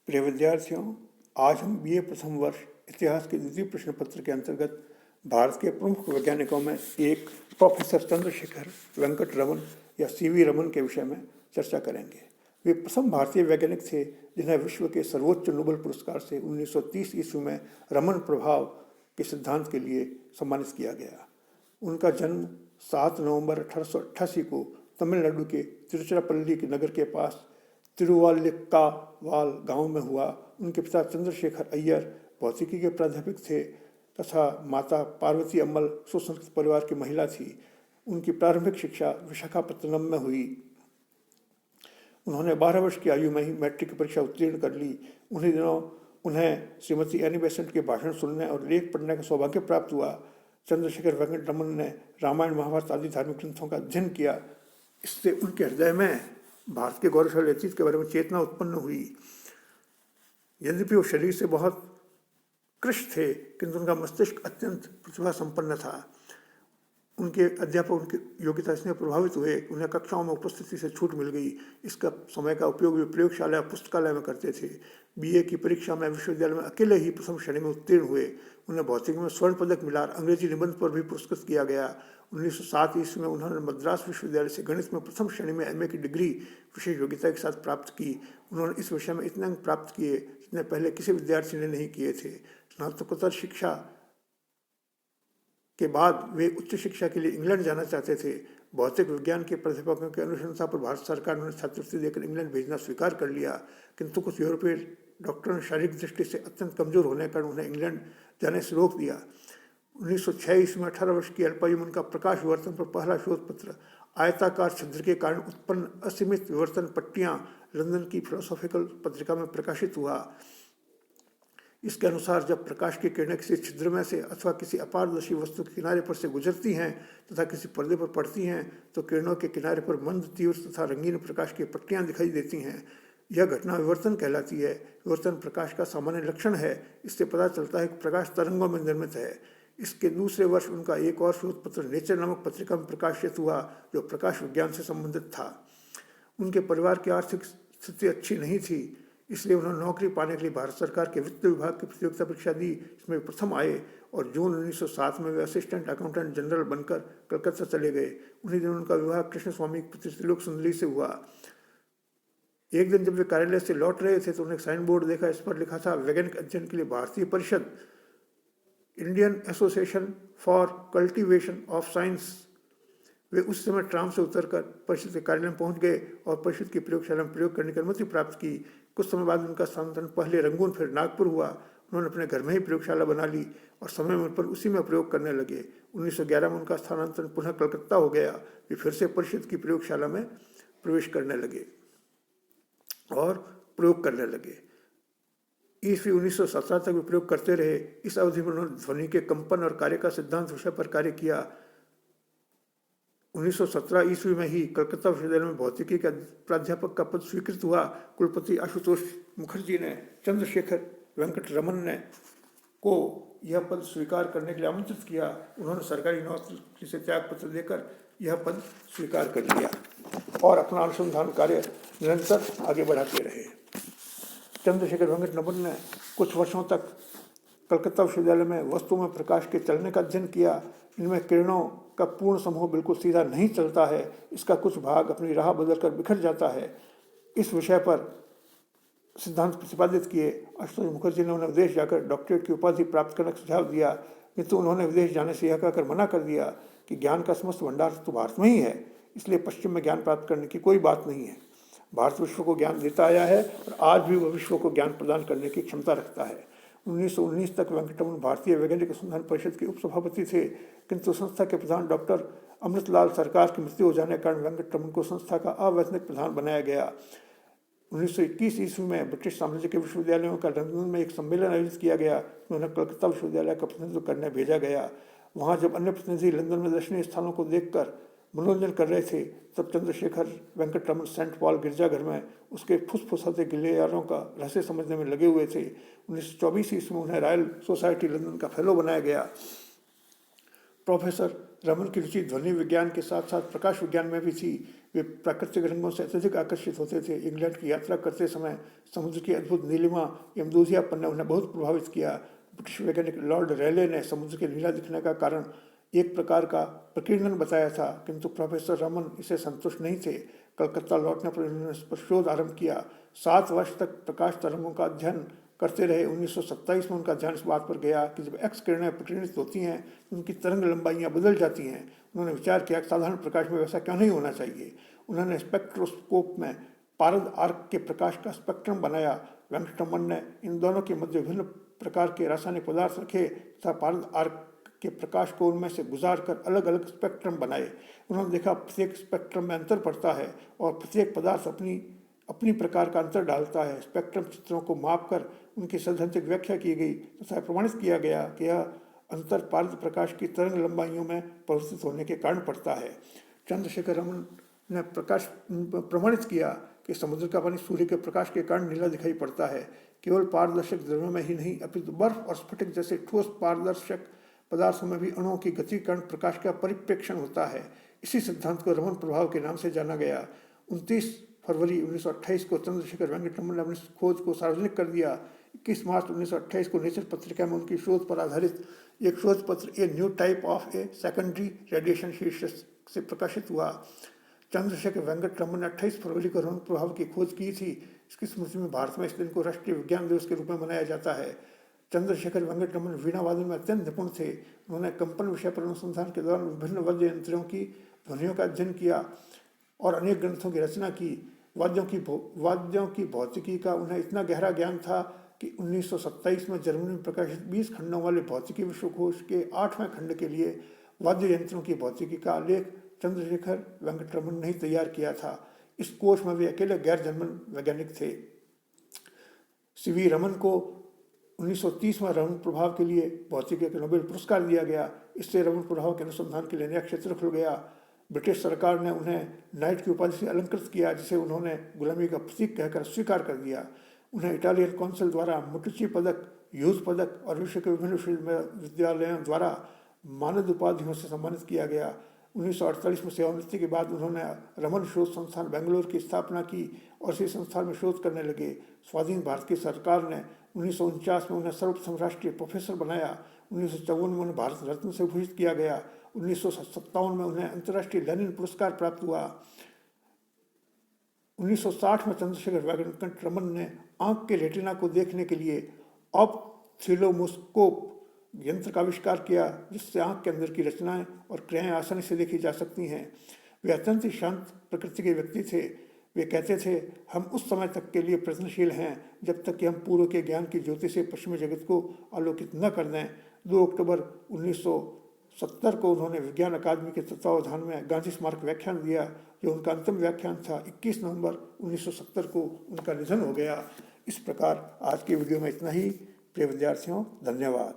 प्रिय विद्यार्थियों, आज हम बीए प्रथम वर्ष इतिहास के द्वितीय प्रश्न पत्र के अंतर्गत भारत के प्रमुख वैज्ञानिकों में एक प्रोफेसर चंद्रशेखर वेंकट रमन या सीवी रमन के विषय में चर्चा करेंगे। वे प्रथम भारतीय वैज्ञानिक थे जिन्हें विश्व के सर्वोच्च नोबेल पुरस्कार से 1930 ईस्वी में रमन प्रभाव के सिद्धांत के लिए सम्मानित किया गया। उनका जन्म 7 नवंबर 1888 को तमिलनाडु के तिरुचिरापल्ली के नगर के पास तिरुवाल्लिक्कावाल गांव में हुआ। उनके पिता चंद्रशेखर अय्यर भौतिकी के प्राध्यापक थे तथा माता पार्वती अम्मल सुसंस्कृत परिवार की महिला थी। उनकी प्रारंभिक शिक्षा विशाखापत्तनम में हुई। उन्होंने 12 वर्ष की आयु में ही मैट्रिक की परीक्षा उत्तीर्ण कर ली। उन्हीं दिनों उन्हें श्रीमती एनी बेसेंट के भाषण सुनने और लेख पढ़ने का सौभाग्य प्राप्त हुआ। चंद्रशेखर वेंकट रमन ने रामायण महाभारत आदि धार्मिक ग्रंथों का अध्ययन किया। इससे उनके हृदय में भारत के गौरवशाली अतीत के बारे में चेतना उत्पन्न हुई। यद्यपि वो शरीर से बहुत कृश थे, किंतु उनका मस्तिष्क अत्यंत प्रतिभा संपन्न था। उनके अध्यापक उनकी योग्यता से प्रभावित हुए। उन्हें कक्षाओं में उपस्थिति से छूट मिल गई। इसका समय का उपयोग वे प्रयोगशाला या पुस्तकालय में करते थे। बीए की परीक्षा में विश्वविद्यालय में अकेले ही प्रथम श्रेणी में उत्तीर्ण हुए। उन्हें भौतिकी में स्वर्ण पदक मिला। अंग्रेजी निबंध पर भी पुरस्कृत किया गया। 1907 ईस्वी में उन्होंने मद्रास विश्वविद्यालय से गणित में प्रथम श्रेणी में एमए की डिग्री विशेष योग्यता के साथ प्राप्त की। उन्होंने इस विषय में इतने अंक प्राप्त किए जितने पहले किसी विद्यार्थी ने नहीं किए थे। स्नातकोत्तर शिक्षा के बाद वे उच्च शिक्षा के लिए इंग्लैंड जाना चाहते थे। भौतिक विज्ञान के प्राध्यापकों की अनुशंसा पर भारत सरकार ने छात्रवृत्ति देकर इंग्लैंड भेजना स्वीकार कर लिया, किंतु कुछ यूरोपीय डॉक्टरों ने शारीरिक दृष्टि से अत्यंत कमजोर होने के कारण उन्हें इंग्लैंड जाने से रोक दिया। 1906 ईस्वी में 18 वर्ष की अल्पायु में उनका प्रकाश विवर्तन पर पहला शोध पत्र आयताकार छिद्र के कारण उत्पन्न असीमित विवर्तन पट्टियां लंदन की फिलोसॉफिकल पत्रिका में प्रकाशित हुआ। इसके अनुसार जब प्रकाश की किरणें किसी छिद्र में से अथवा किसी अपारदर्शी वस्तु के किनारे पर से गुजरती हैं तथा किसी पर्दे पर पड़ती हैं तो किरणों के किनारे पर मंद, तीव्र तथा रंगीन प्रकाश की पट्टियां दिखाई देती हैं। यह घटना विवर्तन कहलाती है। विवर्तन प्रकाश का सामान्य लक्षण है। इससे पता चलता है कि प्रकाश तरंगों में निर्मित है। इसके दूसरे वर्ष उनका एक और शोध पत्र नेचर नामक पत्रिका में प्रकाशित हुआ, जो प्रकाश विज्ञान से संबंधित था। उनके परिवार की आर्थिक स्थिति अच्छी नहीं थी, इसलिए उन्होंने नौकरी पाने के लिए भारत सरकार के वित्त विभाग की प्रतियोगिता परीक्षा दी, जिसमें वे प्रथम आए और जून 1907 में वे असिस्टेंट अकाउंटेंट जनरल बनकर कलकत्ता चले गए। उन्हीं दिन उनका विवाह कृष्ण स्वामी की पुत्री त्रिलोक सुंदरी से हुआ। एक दिन जब वे कार्यालय से लौट रहे थे तो उन्हें एक साइन बोर्ड देखा। इस पर लिखा था वैज्ञानिक अध्ययन के लिए भारतीय परिषद, Indian association for cultivation of science. वे उस समय ट्राम से उतरकर परिषद के कार्यालय में पहुंच गए और परिषद की प्रयोगशाला में प्रयोग करने की अनुमति प्राप्त की। कुछ समय बाद उनका स्थानांतरण पहले रंगून फिर नागपुर हुआ। उन्होंने अपने घर में ही प्रयोगशाला बना ली और समय में पर उसी में प्रयोग करने लगे। 1911 में उनका स्थानांतरण पुनः कलकत्ता हो गया। वे फिर से परिषद की प्रयोगशाला में प्रवेश करने लगे और प्रयोग करने लगे। ईस्वी 1917 तक वे प्रयोग करते रहे। इस अवधि में उन्होंने ध्वनि के कंपन और कार्य का सिद्धांत विषय पर कार्य किया। 1917 ईस्वी में ही कलकत्ता विश्वविद्यालय में भौतिकी का प्राध्यापक का पद स्वीकृत हुआ। कुलपति आशुतोष मुखर्जी ने चंद्रशेखर वेंकट रमन ने को यह पद स्वीकार करने के लिए आमंत्रित किया। उन्होंने सरकारी नौकरी से त्याग पत्र देकर यह पद स्वीकार कर लिया और अपना अनुसंधान कार्य निरंतर आगे बढ़ाते रहे। चंद्रशेखर वेंकट रमन ने कुछ वर्षों तक कलकत्ता विश्वविद्यालय में वस्तुओं में प्रकाश के चलने का अध्ययन किया। इनमें किरणों का पूर्ण समूह बिल्कुल सीधा नहीं चलता है। इसका कुछ भाग अपनी राह बदलकर बिखर जाता है। इस विषय पर सिद्धांत प्रतिपादित किए। आशुतोष मुखर्जी ने उन्हें विदेश जाकर डॉक्टरेट की उपाधि प्राप्त करने का सुझाव दिया, किंतु उन्होंने विदेश जाने से यह कहकर मना कर दिया कि ज्ञान का समस्त भंडार तो भारत में ही है, इसलिए पश्चिम में ज्ञान प्राप्त करने की कोई बात नहीं है। भारत विश्व को ज्ञान देता आया है और आज भी वह विश्व को ज्ञान प्रदान करने की क्षमता रखता है। 1919 तक वेंकटरमन भारतीय वैज्ञानिक अनुसंधान परिषद के उपसभापति थे, किंतु संस्था के प्रधान डॉक्टर अमृतलाल सरकार की मृत्यु हो जाने के कारण वेंकटरमन को संस्था का अवैतनिक प्रधान बनाया गया। 1921 ईस्वी में ब्रिटिश साम्राज्य के विश्वविद्यालयों का लंदन में एक सम्मेलन आयोजित किया गया। उन्हें कलकत्ता विश्वविद्यालय का प्रतिनिधित्व करने भेजा गया। वहाँ जब अन्य प्रतिनिधि लंदन में दर्शनीय स्थानों को देखकर मनोरंजन कर रहे थे, तब चंद्रशेखर वेंकटरमन सेंट पॉल गिरजाघर में उसके फुसफुसाते गिलियारों का रहस्य समझने में लगे हुए थे। 1924 ईस्वी में उन्हें रॉयल सोसाइटी लंदन का फेलो बनाया गया। प्रोफेसर रमन की रुचि ध्वनि विज्ञान के साथ साथ प्रकाश विज्ञान में भी थी। वे प्राकृतिक रंगों से अत्यधिक आकर्षित होते थे। इंग्लैंड की यात्रा करते समय समुद्र की अद्भुत नीलिमा एवं दूधियापन ने उन्हें बहुत प्रभावित किया। ब्रिटिश वैज्ञानिक लॉर्ड रेले ने समुद्र के नीला दिखने का कारण एक प्रकार का प्रकीर्णन बताया था, किंतु प्रोफेसर रमन इसे संतुष्ट नहीं थे। कलकत्ता लौटने पर उन्होंने इस पर शोध आरंभ किया। 7 वर्ष तक प्रकाश तरंगों का अध्ययन करते रहे। 1927 में उनका ध्यान इस बात पर गया कि जब एक्स किरणें प्रकीर्णित होती हैं तो उनकी तरंग लंबाइयाँ बदल जाती हैं। उन्होंने विचार किया कि साधारण प्रकाश में वैसा क्यों नहीं होना चाहिए। उन्होंने स्पेक्ट्रोस्कोप में पारद आर्क के प्रकाश का स्पेक्ट्रम बनाया। वेंकटरमन ने इन दोनों के मध्य विभिन्न प्रकार के रासायनिक पदार्थ रखे तथा पारद आर्क के प्रकाश को उनमें से गुजार कर अलग अलग स्पेक्ट्रम बनाए। उन्होंने देखा प्रत्येक स्पेक्ट्रम में अंतर पड़ता है और प्रत्येक पदार्थ अपनी प्रकार का अंतर डालता है। स्पेक्ट्रम चित्रों को मापकर उनकी सैद्धांतिक व्याख्या की गई तथा प्रमाणित किया गया कि यह अंतर पारद प्रकाश की तरंग लंबाइयों में परिवर्तित होने के कारण पड़ता है। चंद्रशेखर रमन ने प्रमाणित किया कि समुद्र का पानी सूर्य के प्रकाश के कारण नीला दिखाई पड़ता है। केवल पारदर्शक द्रव्यों में ही नहीं अपितु बर्फ और स्फटिक जैसे ठोस पारदर्शक पदार्थों में भी अणुओं की गति कारण प्रकाश का परिप्रेक्षण होता है। इसी सिद्धांत को रमन प्रभाव के नाम से जाना गया। 29 फरवरी 1928 को चंद्रशेखर वेंकटरमन ने अपनी खोज को सार्वजनिक कर दिया। 21 मार्च 1928 को नेचर पत्रिका में उनकी शोध पर आधारित एक शोध पत्र a new type of a secondary radiation शीर्षक से प्रकाशित हुआ। चंद्रशेखर वेंकटरमन ने 28 फरवरी को रमन प्रभाव की खोज की थी। इसकी स्मृति में भारत में इस दिन को राष्ट्रीय विज्ञान दिवस के रूप में मनाया जाता है। चंद्रशेखर वेंकटरमन वीणा वादन में अत्यंत निपुण थे। उन्होंने कंपन विषय पर अनुसंधान के दौरान विभिन्न वाद्य यंत्रों की ध्वनियों का अध्ययन किया और अनेक ग्रंथों की रचना की। वाद्यों की भौतिकी का उन्हें इतना गहरा ज्ञान था कि 1927 में जर्मनी में प्रकाशित 20 खंडों वाले भौतिकी विश्वकोश के 8वें खंड के लिए वाद्य यंत्रों की भौतिकी का आलेख चंद्रशेखर वेंकटरमन ने ही तैयार किया था। इस कोश में वे अकेले गैर जर्मन वैज्ञानिक थे। सीवी रमन को 1930 में रमन प्रभाव के लिए भौतिकी का नोबेल पुरस्कार दिया गया। इससे रमन प्रभाव के अनुसंधान के लिए नया क्षेत्र खुल गया। ब्रिटिश सरकार ने उन्हें नाइट की उपाधि से अलंकृत किया, जिसे उन्होंने गुलामी का प्रतीक कहकर स्वीकार कर दिया। उन्हें इटालियन काउंसिल द्वारा मुटुची पदक, ह्यूज पदक और विश्व के विभिन्न विश्वविद्यालयों द्वारा मानद उपाधियों से सम्मानित किया गया। 1948 में सेवानिवृत्ति के बाद उन्होंने रमन शोध संस्थान बेंगलोर की स्थापना की और इसी संस्थान में शोध करने लगे। स्वाधीन भारत की सरकार ने 1949 में उन्हें सर्वप्रथम राष्ट्रीय प्रोफेसर बनाया। 1954 में उन्हें भारत रत्न से भूषित किया गया। 1957 में उन्हें अंतर्राष्ट्रीय लेनिन पुरस्कार प्राप्त हुआ। 1960 में चंद्रशेखर वेंकटरमन ने आंख के रेटिना को देखने के लिए ऑप्थेल्मोस्कोप यंत्र का आविष्कार किया, जिससे आंख के अंदर की रचनाएं और क्रियाएं आसानी से देखी जा सकती हैं। वे अत्यंत ही शांत प्रकृति के व्यक्ति थे। वे कहते थे, हम उस समय तक के लिए प्रयत्नशील हैं जब तक कि हम पूर्व के ज्ञान की ज्योति से पश्चिमी जगत को आलोकित न कर दें। 2 अक्टूबर 1970 को उन्होंने विज्ञान अकादमी के तत्वावधान में गांधी स्मारक व्याख्यान दिया, जो उनका अंतिम व्याख्यान था। 21 नवंबर 1970 को उनका निधन हो गया। इस प्रकार आज की वीडियो में इतना ही। प्रिय विद्यार्थियों, धन्यवाद।